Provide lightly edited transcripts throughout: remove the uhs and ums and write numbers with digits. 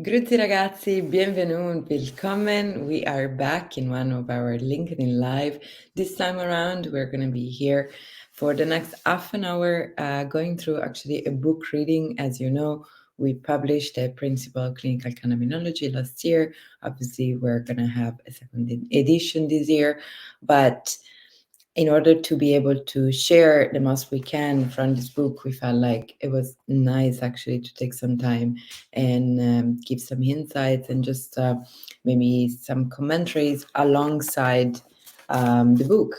Grüezi ragazzi, bienvenue, willkommen. We are back in one of our LinkedIn Live. This time around, we're going to be here for the next half an hour, going through actually a book reading. As you know, we published a Principle of Clinical Cannabinology last year. Obviously, we're going to have a second edition this year, but in order to be able to share the most we can from this book, we felt like it was nice actually to take some time and give some insights and just maybe some commentaries alongside the book.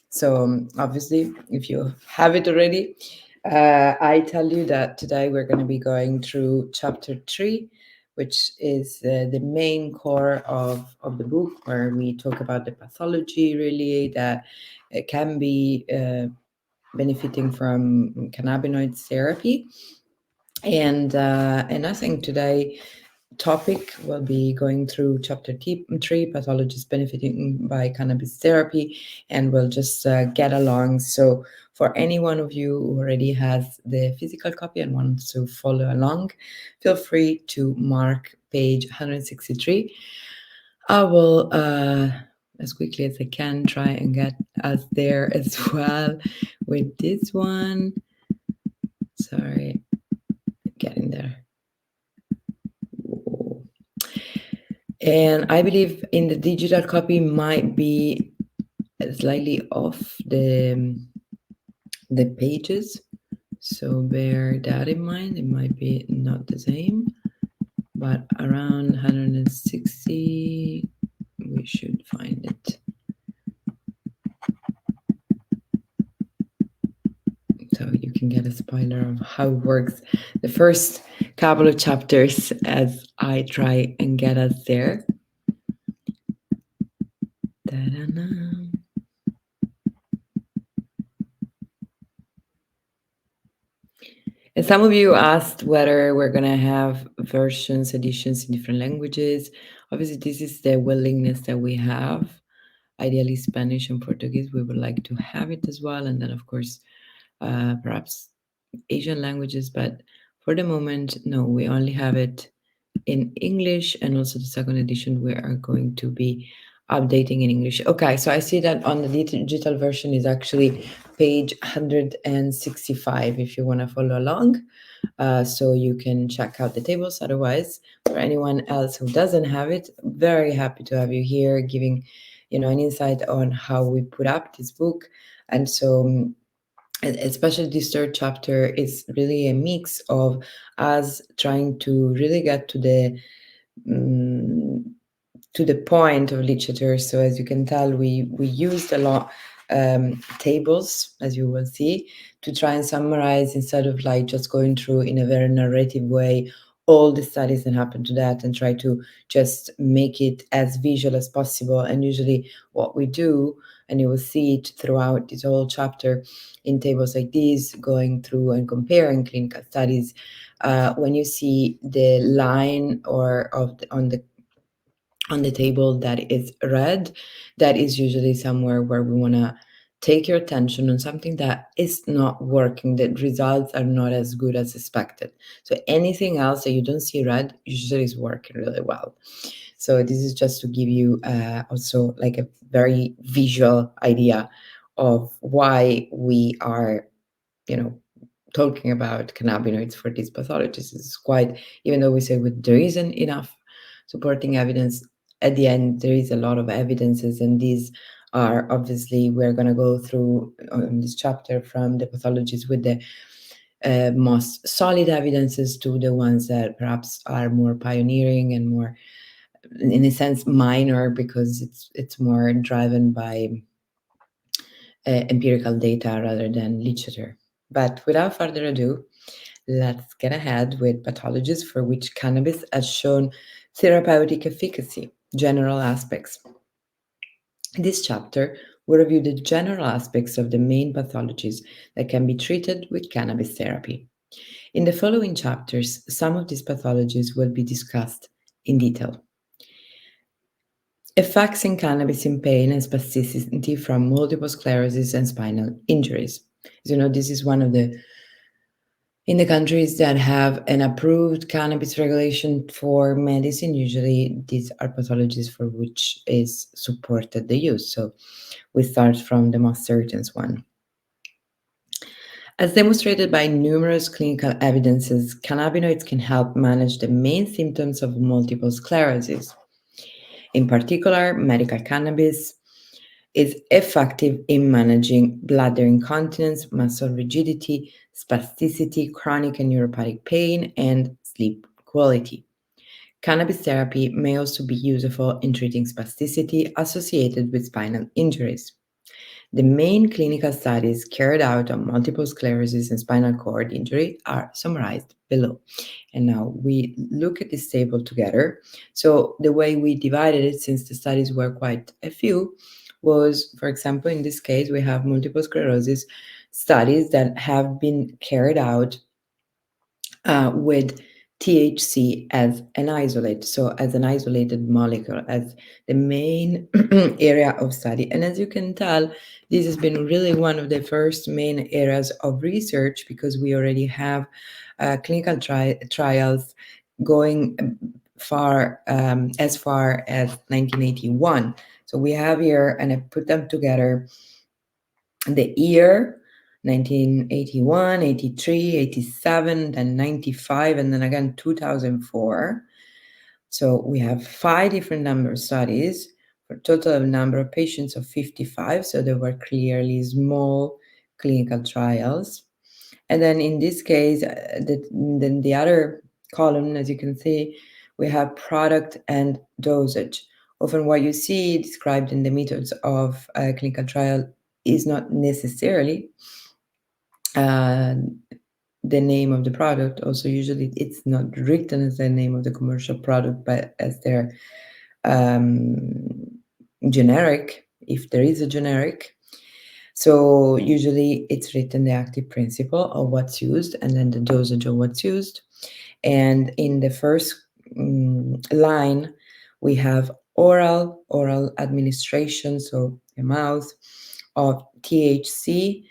So obviously, if you have it already, I tell you that today we're going to be going through chapter 3, which is the main core of the book, where we talk about the pathology really that can be benefiting from cannabinoid therapy. And I think today topic will be going through chapter 3, pathologies benefiting by cannabis therapy, and we'll just get along. So for any one of you who already has the physical copy and wants to follow along, feel free to mark page 163. I will, as quickly as I can, try and get us there as well with this one. Sorry, getting there. And I believe in the digital copy might be slightly off the pages. So bear that in mind. It might be not the same, but around 160, we should find it. So you can get a spoiler of how it works the first couple of chapters as I try and get us there. Da-da-da. And some of you asked whether we're going to have editions in different languages. Obviously, this is the willingness that we have. Ideally, Spanish and Portuguese, we would like to have it as well. And then, of course, perhaps Asian languages. But for the moment, no, we only have it in English. And also the second edition, we are going to be updating in English. Okay, so I see that on the digital version is actually page 165 if you want to follow along. So you can check out the tables. Otherwise, for anyone else who doesn't have it, very happy to have you here giving an insight on how we put up this book. And so especially this third chapter is really a mix of us trying to really get to the point of literature. So as you can tell, we used a lot tables, as you will see, to try and summarize instead of like just going through in a very narrative way all the studies that happen to that, and try to just make it as visual as possible. And usually what we do, and you will see it throughout this whole chapter in tables like these, going through and comparing clinical studies, when you see the line or on the table that is red, that is usually somewhere where we want to take your attention on something that is not working, that results are not as good as expected. So anything else that you don't see red usually is working really well. So this is just to give you also like a very visual idea of why we are, talking about cannabinoids for these pathologies. It's quite, even though we say there isn't enough supporting evidence, at the end there is a lot of evidences, and these are obviously, we're going to go through in this chapter from the pathologies with the most solid evidences to the ones that perhaps are more pioneering and more, in a sense, minor, because it's more driven by empirical data rather than literature. But without further ado, let's get ahead with pathologies for which cannabis has shown therapeutic efficacy, general aspects. In this chapter, we review the general aspects of the main pathologies that can be treated with cannabis therapy. In the following chapters, some of these pathologies will be discussed in detail. Effects in cannabis in pain and spasticity from multiple sclerosis and spinal injuries. As you know, this is one of the In the countries that have an approved cannabis regulation for medicine, usually these are pathologies for which is supported the use. So we start from the most certain one. As demonstrated by numerous clinical evidences, cannabinoids can help manage the main symptoms of multiple sclerosis. In particular, medical cannabis is effective in managing bladder incontinence, muscle rigidity, spasticity, chronic and neuropathic pain, and sleep quality. Cannabis therapy may also be useful in treating spasticity associated with spinal injuries. The main clinical studies carried out on multiple sclerosis and spinal cord injury are summarized below. And now we look at this table together. So the way we divided it, since the studies were quite a few, was, for example, in this case, we have multiple sclerosis studies that have been carried out with THC as an isolate, so as an isolated molecule, as the main area of study. And as you can tell, this has been really one of the first main areas of research because we already have clinical trials going as far as 1981. So we have here, and I put them together, the year 1981, 83, 87, then 95, and then again 2004. So we have 5 different number of studies for a total of number of patients of 55. So there were clearly small clinical trials. And then in this case, then the other column, as you can see, we have product and dosage. Often what you see described in the methods of a clinical trial is not necessarily uh, the name of the product. Also, usually it's not written as the name of the commercial product, but as their um, generic, if there is a generic. So usually it's written the active principle of what's used and then the dosage of what's used. And in the first line, we have oral administration, so the mouth, of THC.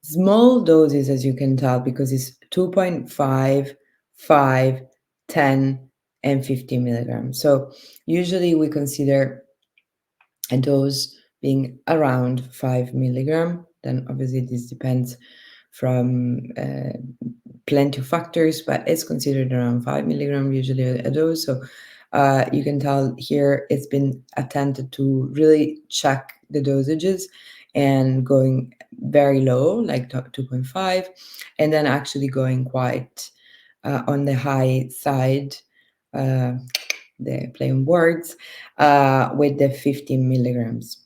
Small doses, as you can tell, because it's 2.5, 5, 10, and 50 milligrams. So usually we consider a dose being around 5 milligram. Then obviously this depends from plenty of factors, but it's considered around 5 milligram usually a dose. So you can tell here it's been attempted to really check the dosages and going very low, like 2.5, and then actually going quite on the high side, the play on words, with the 15 milligrams.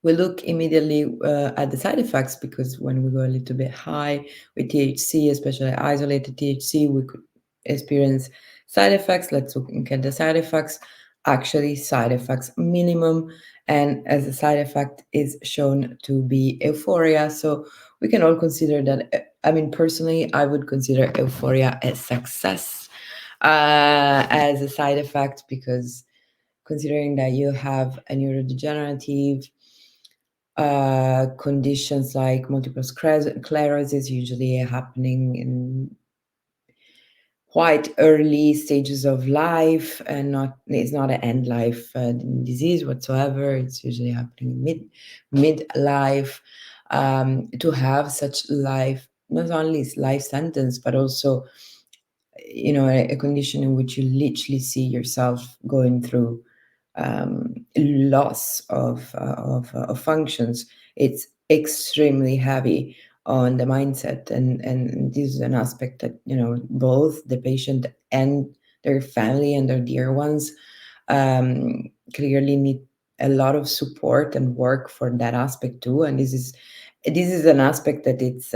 We look immediately at the side effects because when we go a little bit high with THC, especially isolated THC, we could experience side effects. Let's look at the side effects. Actually, side effects minimum, and as a side effect is shown to be euphoria. So we can all consider that. I mean, personally, I would consider euphoria a success as a side effect because considering that you have a neurodegenerative conditions like multiple sclerosis usually happening in quite early stages of life and it's not an end life disease whatsoever. It's usually happening mid life. To have such life, not only life sentence, but also a condition in which you literally see yourself going through loss of functions. It's extremely heavy on the mindset, and this is an aspect that both the patient and their family and their dear ones clearly need a lot of support and work for that aspect too. And this is an aspect that it's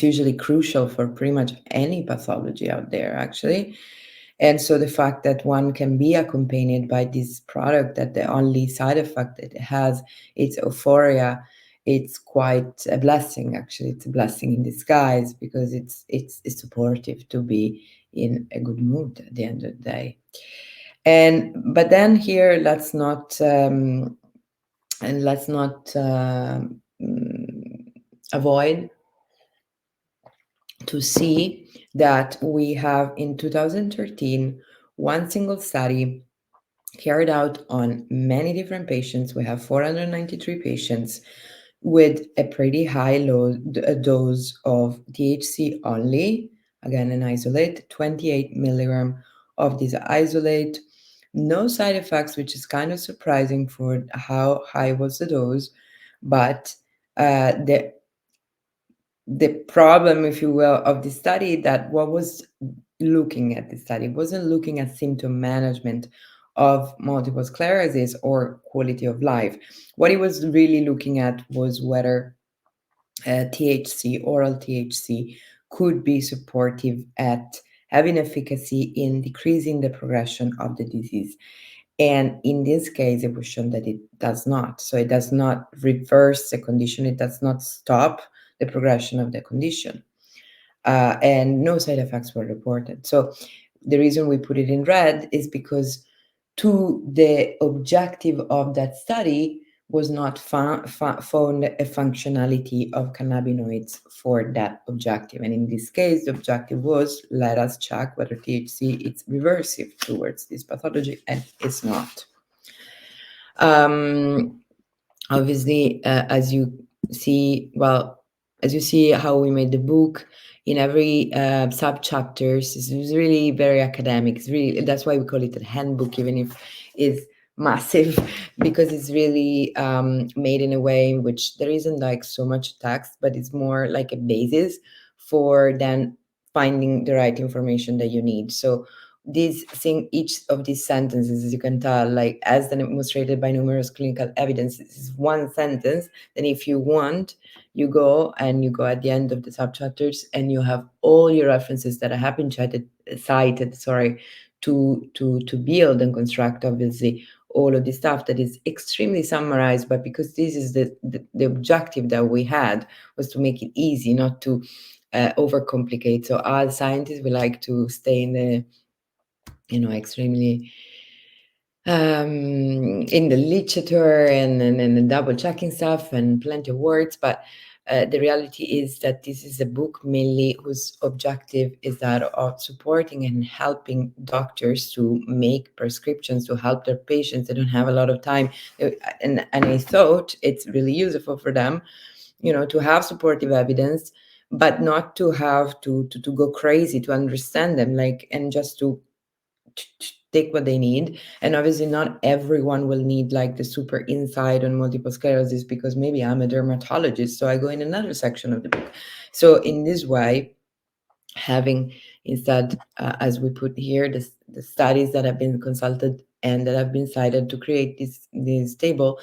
usually crucial for pretty much any pathology out there, actually. And so the fact that one can be accompanied by this product, that the only side effect it has, it's euphoria, it's quite a blessing, actually. It's a blessing in disguise because it's supportive to be in a good mood at the end of the day. But then here, let's not avoid to see that we have in 2013 one single study carried out on many different patients. We have 493 patients with a pretty high dose of THC only, again an isolate, 28 milligram of this isolate, no side effects, which is kind of surprising for how high was the dose, but the problem, if you will, of the study, that what was looking at the study wasn't looking at symptom management of multiple sclerosis or quality of life. What it was really looking at was whether THC, oral THC, could be supportive at having efficacy in decreasing the progression of the disease. And in this case, it was shown that it does not. So it does not reverse the condition, it does not stop the progression of the condition. And no side effects were reported. So the reason we put it in red is because to the objective of that study was not found a functionality of cannabinoids for that objective. And in this case, the objective was, let us check whether THC is reversive towards this pathology, and it's not. Obviously, as you see, how we made the book, in every sub chapters is really very academic. It's really, that's why we call it a handbook, even if it's massive, because it's really made in a way in which there isn't like so much text, but it's more like a basis for then finding the right information that you need. So this thing, each of these sentences, as you can tell, like as demonstrated by numerous clinical evidence, this is one sentence. Then if you want, you go at the end of the subchapters and you have all your references that have been cited, to build and construct, obviously, all of this stuff that is extremely summarized. But because this is the objective that we had, was to make it easy, not to overcomplicate. So as scientists, we like to stay in the extremely in the literature and double checking stuff and plenty of words. But the reality is that this is a book mainly whose objective is that of supporting and helping doctors to make prescriptions to help their patients. They don't have a lot of time. And I thought it's really useful for them, to have supportive evidence, but not to have to go crazy to understand them, like, and just to take what they need. And obviously not everyone will need like the super insight on multiple sclerosis, because maybe I'm a dermatologist, so I go in another section of the book. So in this way, having instead, as we put here, the studies that have been consulted and that have been cited to create this table,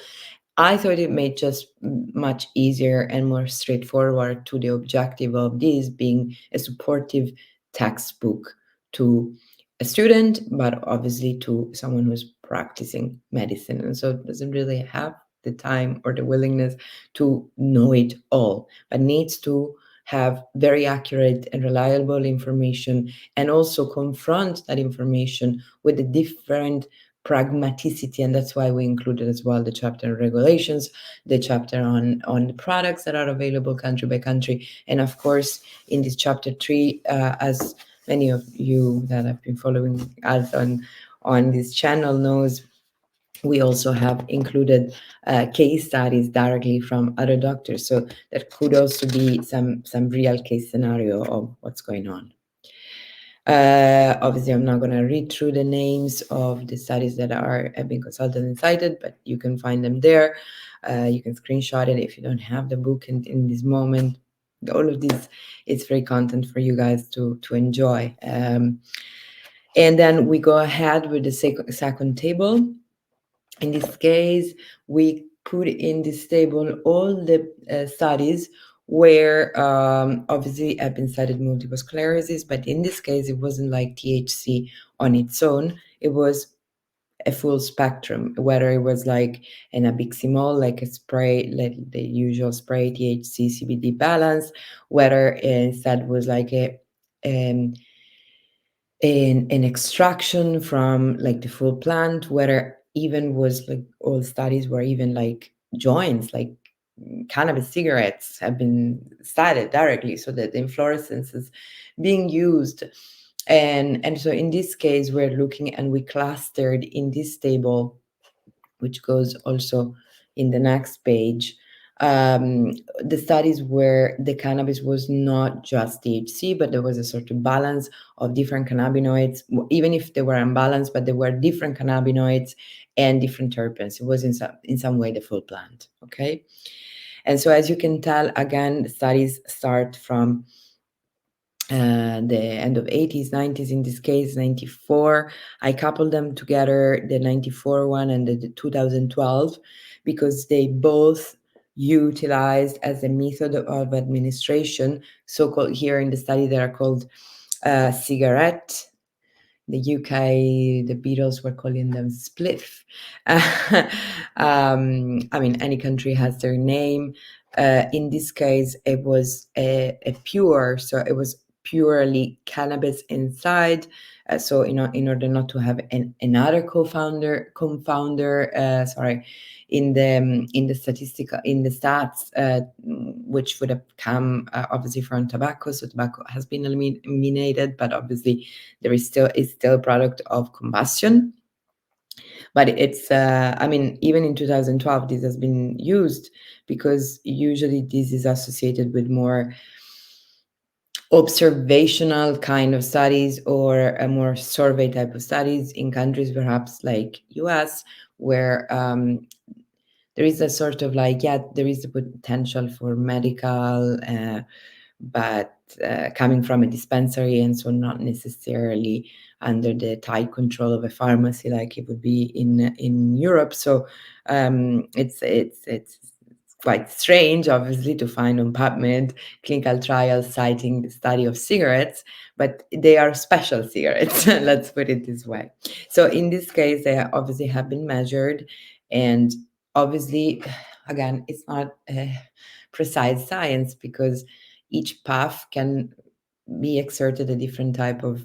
I thought it made just much easier and more straightforward to the objective of this being a supportive textbook to a student, but obviously to someone who's practicing medicine. And so doesn't really have the time or the willingness to know it all, but needs to have very accurate and reliable information, and also confront that information with the different pragmaticity. And that's why we included as well the chapter on regulations, the chapter on the products that are available country by country, and of course in this chapter 3, as many of you that have been following us on this channel knows, we also have included case studies directly from other doctors, so that could also be some real case scenario of what's going on. Obviously, I'm not going to read through the names of the studies that have been consulted and cited, but you can find them there. You can screenshot it if you don't have the book in this moment. All of this is free content for you guys to enjoy. And then we go ahead with the second table. In this case, we put in this table all the studies where obviously have been studied multiple sclerosis, but in this case, it wasn't like THC on its own. It was a full spectrum, whether it was like an abiximol, like a spray, like the usual spray THC CBD balance, whether instead was like um, an extraction from like the full plant, whether even was like all studies were even like joints, like cannabis cigarettes have been studied directly, so that the inflorescence is being used. And so in this case, we're looking, and we clustered in this table, which goes also in the next page, um, the studies where the cannabis was not just THC, but there was a sort of balance of different cannabinoids, even if they were unbalanced, but there were different cannabinoids and different terpenes. It was in some way the full plant, okay? And so as you can tell, again, the studies start from the end of 80s, 90s, in this case, 94. I coupled them together, the 94 one and the 2012, because they both utilized as a method of administration, so-called here in the study, they are called cigarette. The UK, the Beatles were calling them spliff. I mean, any country has their name. In this case, it was a pure, so it was purely cannabis inside. So, in order not to have another confounder, sorry, in the statistical in the stats, which would have come obviously from tobacco. So tobacco has been eliminated, but obviously there is still a product of combustion. But it's I mean, even in 2012 this has been used, because usually this is associated with more observational kind of studies, or a more survey type of studies in countries perhaps like US, where there is a sort of like, yeah, there is a potential for medical, but coming from a dispensary, and so not necessarily under the tight control of a pharmacy like it would be in Europe. So it's quite strange, obviously, to find on PubMed clinical trials citing the study of cigarettes, but they are special cigarettes. Let's put it this way. So in this case, they obviously have been measured, and obviously, again, it's not a precise science, because each puff can be exerted a different type of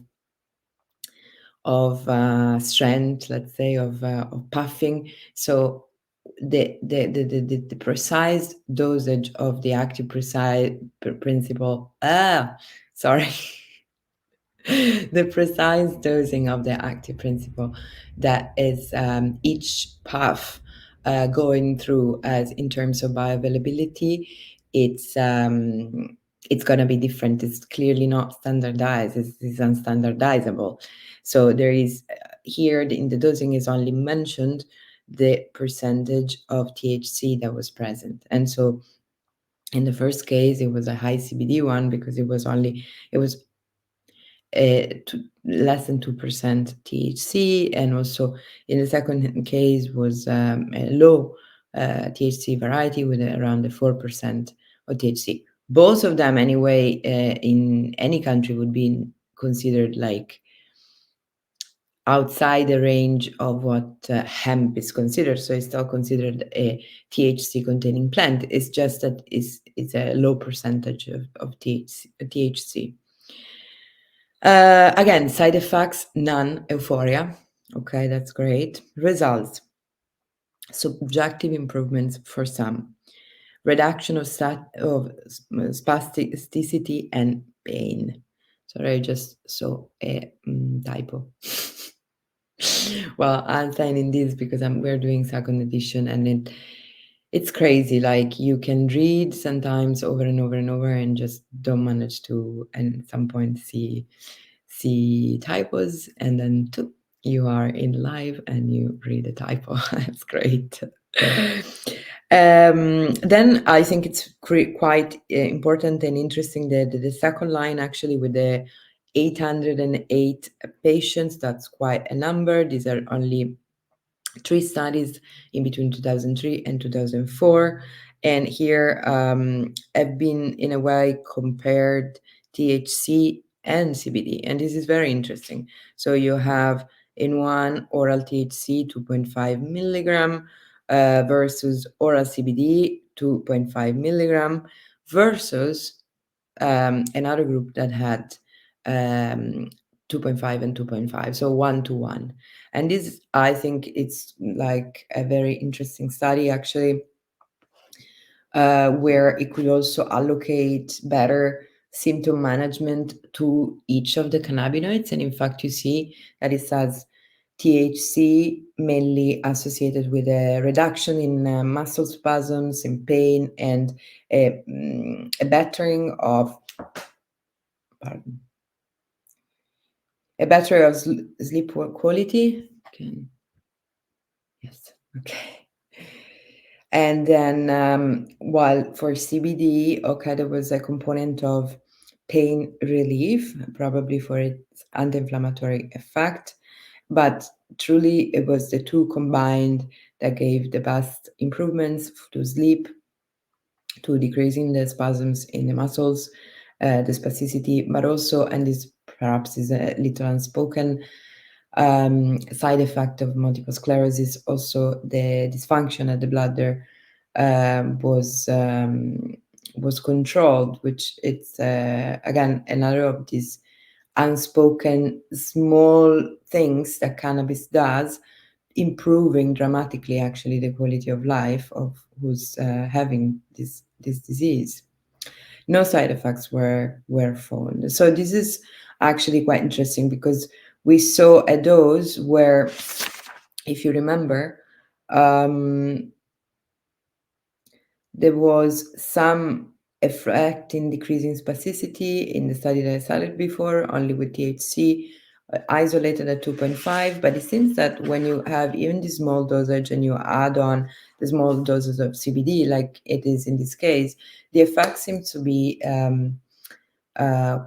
strength, let's say, of puffing. So the precise dosage of the active precise principle. Sorry. The precise dosing of the active principle that is each puff going through, as in terms of bioavailability, it's going to be different. It's clearly not standardized. It's unstandardizable. So there is here in the dosing is only mentioned the percentage of THC that was present, and so in the first case it was a high CBD one, because it was less than 2% THC, and also in the second case was a low THC variety with around the 4% of THC. Both of them, anyway, in any country would be considered like outside the range of what hemp is considered. So it's still considered a THC containing plant. It's just that it's a low percentage of THC. Again, side effects, none. Euphoria. Okay, that's great. Results. Subjective improvements for some. Reduction of spasticity and pain. Sorry, I just saw a typo. Well, I'm signing this because we're doing second edition, and it's crazy. Like, you can read sometimes over and over and over and just don't manage to, and at some point, see typos, and then you are in live and you read a typo. That's great. Then I think it's quite important and interesting that the second line, actually, with the 808 patients, that's quite a number. These are only 3 studies in between 2003 and 2004. And here have been, in a way, compared THC and CBD. And this is very interesting. So you have in one oral THC 2.5 milligram versus oral CBD 2.5 milligram versus another group that had 2.5 and 2.5, so 1 to 1. And this, I think, it's like a very interesting study, actually, where it could also allocate better symptom management to each of the cannabinoids. And in fact, you see that it says THC mainly associated with a reduction in muscle spasms, in pain, and a bettering of, pardon, a better of sleep quality. Yes, okay. And then, while for CBD, okay, there was a component of pain relief, probably for its anti-inflammatory effect, but truly it was the two combined that gave the best improvements to sleep, to decreasing the spasms in the muscles, the spasticity, but also, and this perhaps is a little unspoken, side effect of multiple sclerosis, also the dysfunction at the bladder was controlled, which it's again another of these unspoken small things that cannabis does, improving dramatically actually the quality of life of who's having this disease. No side effects were found. So this is actually quite interesting because we saw a dose where, if you remember, um, there was some effect in decreasing spasticity in the study that I cited before, only with THC isolated at 2.5. But it seems that when you have even the small dosage and you add on the small doses of CBD, like it is in this case, the effect seems to be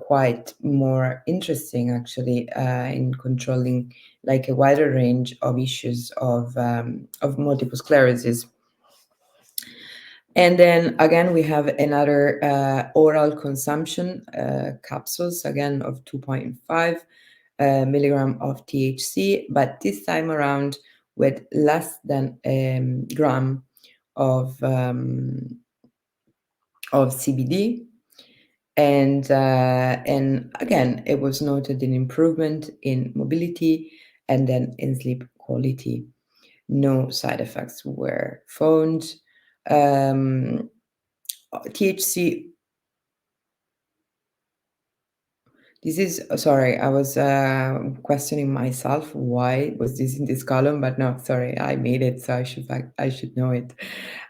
quite more interesting actually in controlling like a wider range of issues of multiple sclerosis. And then again, we have another oral consumption capsules, again of 2.5 milligram of THC, but this time around with less than a gram of CBD. And again, it was noted an improvement in mobility and then in sleep quality. No side effects were found. THC. This is sorry, I was questioning myself why was this in this column, but no, sorry, I made it, so I should know it.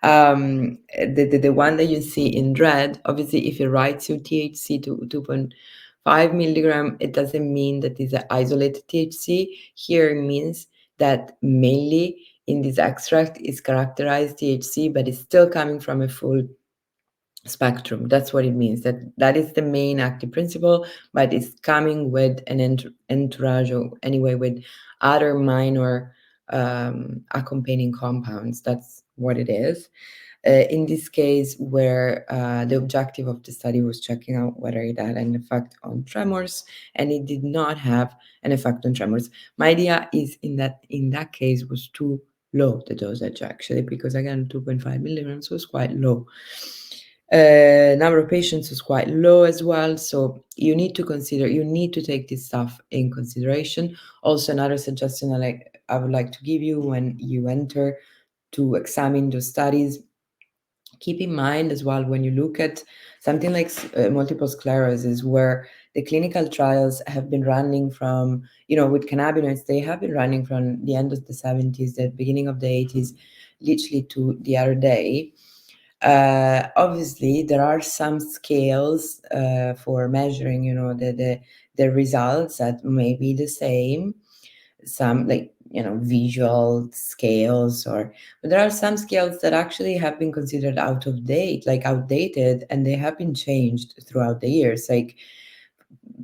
The one that you see in red, obviously, if it writes you THC to 2.5 milligram, it doesn't mean that it's an isolated THC. Here it means that mainly in this extract is characterized THC, but it's still coming from a full spectrum. That's what it means. That is the main active principle, but it's coming with an entourage, or anyway with other minor accompanying compounds. That's what it is. In this case, where the objective of the study was checking out whether it had an effect on tremors, and it did not have an effect on tremors. My idea is in that case was too low, the dosage actually, because again 2.5 milligrams was quite low. Number of patients was quite low as well, so you need to take this stuff in consideration. Also, another suggestion I would like to give you when you enter to examine those studies, keep in mind as well when you look at something like multiple sclerosis, where the clinical trials have been running from, with cannabinoids, they have been running from the end of the 70s, the beginning of the 80s, literally to the other day. Obviously, there are some scales for measuring, the results that may be the same. Some like visual scales, but there are some scales that actually have been considered outdated, and they have been changed throughout the years. Like,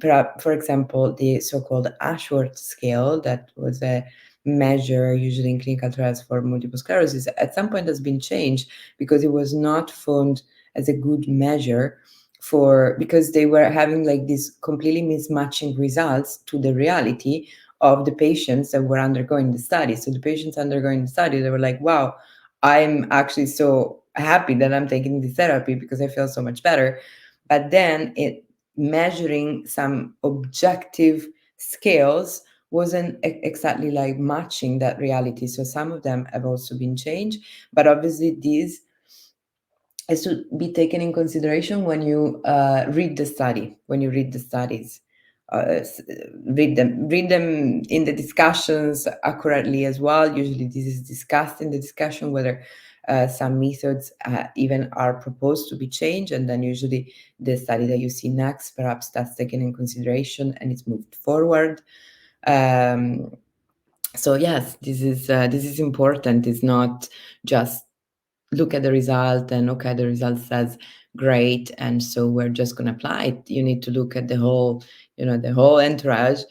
for example, the so-called Ashworth scale, that was a measure usually in clinical trials for multiple sclerosis, at some point has been changed because it was not found as a good measure because they were having like these completely mismatching results to the reality of the patients that were undergoing the study. So the patients undergoing the study, they were like, wow, I'm actually so happy that I'm taking this therapy because I feel so much better. But then measuring some objective scales wasn't exactly like matching that reality. So some of them have also been changed, but obviously these is to be taken in consideration when you read the study, when you read the studies. Read them in the discussions accurately as well. Usually this is discussed in the discussion, whether some methods even are proposed to be changed, and then usually the study that you see next, perhaps that's taken in consideration and it's moved forward. um, so yes, this is important. It's not just look at the result and okay, the result says great, and so we're just going to apply it. You need to look at the whole, the whole entourage.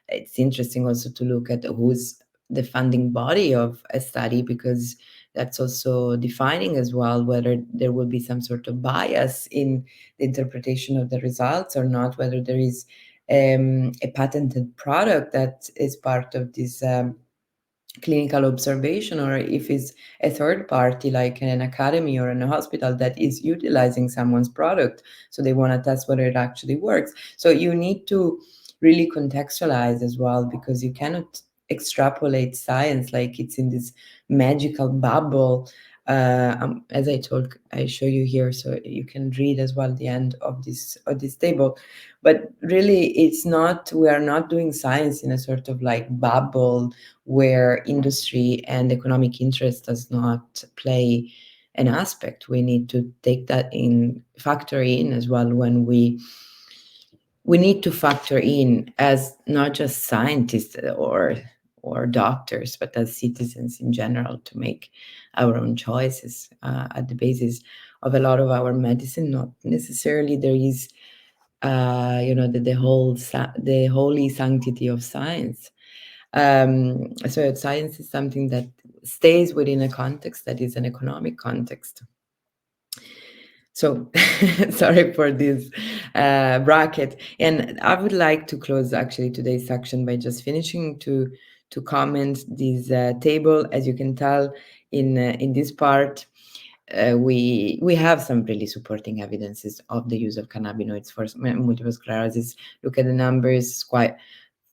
It's interesting also to look at who's the funding body of a study, because that's also defining as well whether there will be some sort of bias in the interpretation of the results or not, whether there is a patented product that is part of this clinical observation, or if it's a third party like an academy or in a hospital that is utilizing someone's product, so they want to test whether it actually works. So you need to really contextualize as well, because you cannot extrapolate science like it's in this magical bubble. As I show you here, so you can read as well the end of this table. But really, it's not. We are not doing science in a sort of like bubble where industry and economic interest does not play an aspect. We need to take that in, factor in as well when we need to factor in as not just scientists or doctors, but as citizens in general, to make our own choices at the basis of a lot of our medicine. Not necessarily there is, the holy sanctity of science. So science is something that stays within a context that is an economic context. So sorry for this bracket. And I would like to close actually today's section by just finishing to comment this table. As you can tell in this part, we have some really supporting evidences of the use of cannabinoids for multiple sclerosis. Look at the numbers, quite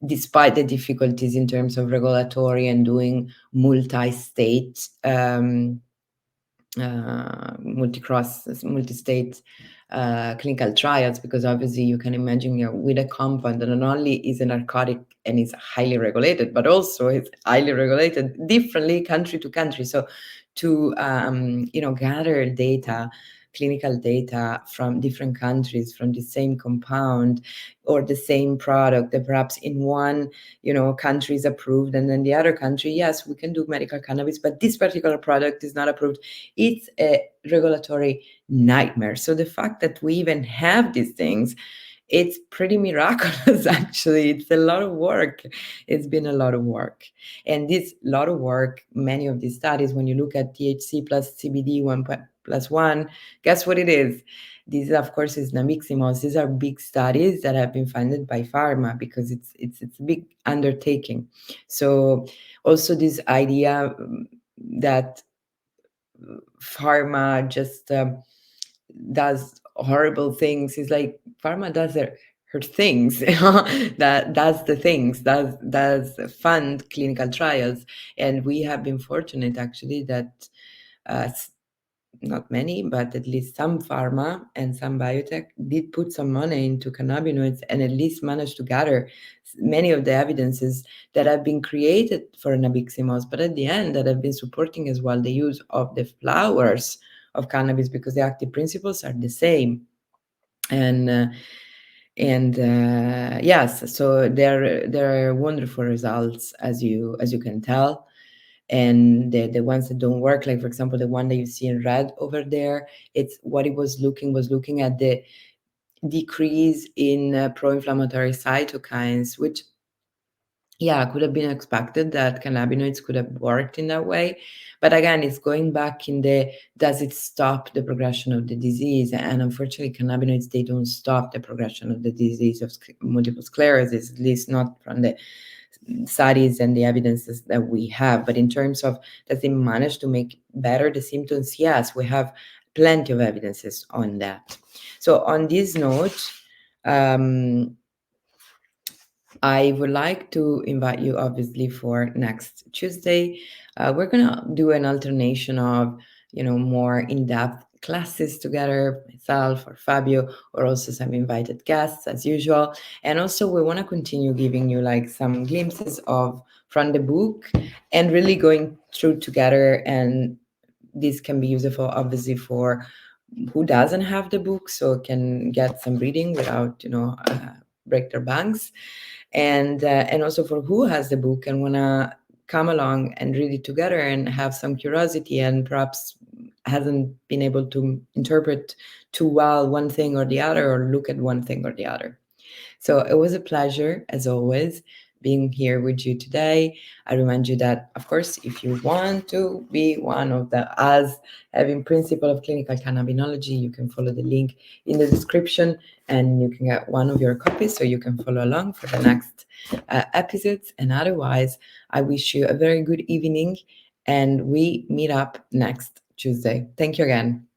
despite the difficulties in terms of regulatory and doing multi-state, multi-state clinical trials, because obviously you can imagine you're with a compound that not only is a narcotic and is highly regulated, but also it's highly regulated differently country to country. So to gather data, clinical data from different countries from the same compound or the same product that perhaps in one country is approved, and then the other country, yes, we can do medical cannabis, but this particular product is not approved. It's a regulatory nightmare. So the fact that we even have these things, it's pretty miraculous. Actually, it's a lot of work. It's been a lot of work. And this lot of work, many of these studies, when you look at THC plus CBD 1+1, guess what it is? These, of course, is nabiximols. These are big studies that have been funded by pharma, because it's a big undertaking. So also this idea that pharma just does horrible things is like pharma does her things that does the things does fund clinical trials. And we have been fortunate actually that not many, but at least some pharma and some biotech did put some money into cannabinoids and at least managed to gather many of the evidences that have been created for nabiximols, but at the end that have been supporting as well the use of the flowers of cannabis, because the active principles are the same. And yes, so there are wonderful results, as you can tell. And the ones that don't work, like for example the one that you see in red over there, it's what it was looking at the decrease in pro-inflammatory cytokines, which could have been expected that cannabinoids could have worked in that way. But again, it's going back in the, does it stop the progression of the disease? And unfortunately, cannabinoids, they don't stop the progression of the disease of multiple sclerosis, at least not from the studies and the evidences that we have. But in terms of, does it manage to make better the symptoms? Yes, we have plenty of evidences on that. So on this note, I would like to invite you, obviously, for next Tuesday. We're going to do an alternation of, more in-depth classes together, myself or Fabio, or also some invited guests as usual. And also we want to continue giving you like some glimpses of from the book and really going through together. And this can be useful obviously for who doesn't have the book, so can get some reading without break their banks, and also for who has the book and want to come along and read it together and have some curiosity and perhaps hasn't been able to interpret too well one thing or the other or look at one thing or the other. So it was a pleasure, as always, being here with you today. I remind you that, of course, if you want to be one of the us having principle of clinical cannabinology, you can follow the link in the description and you can get one of your copies so you can follow along for the next episodes. And otherwise, I wish you a very good evening and we meet up next Tuesday. Thank you again.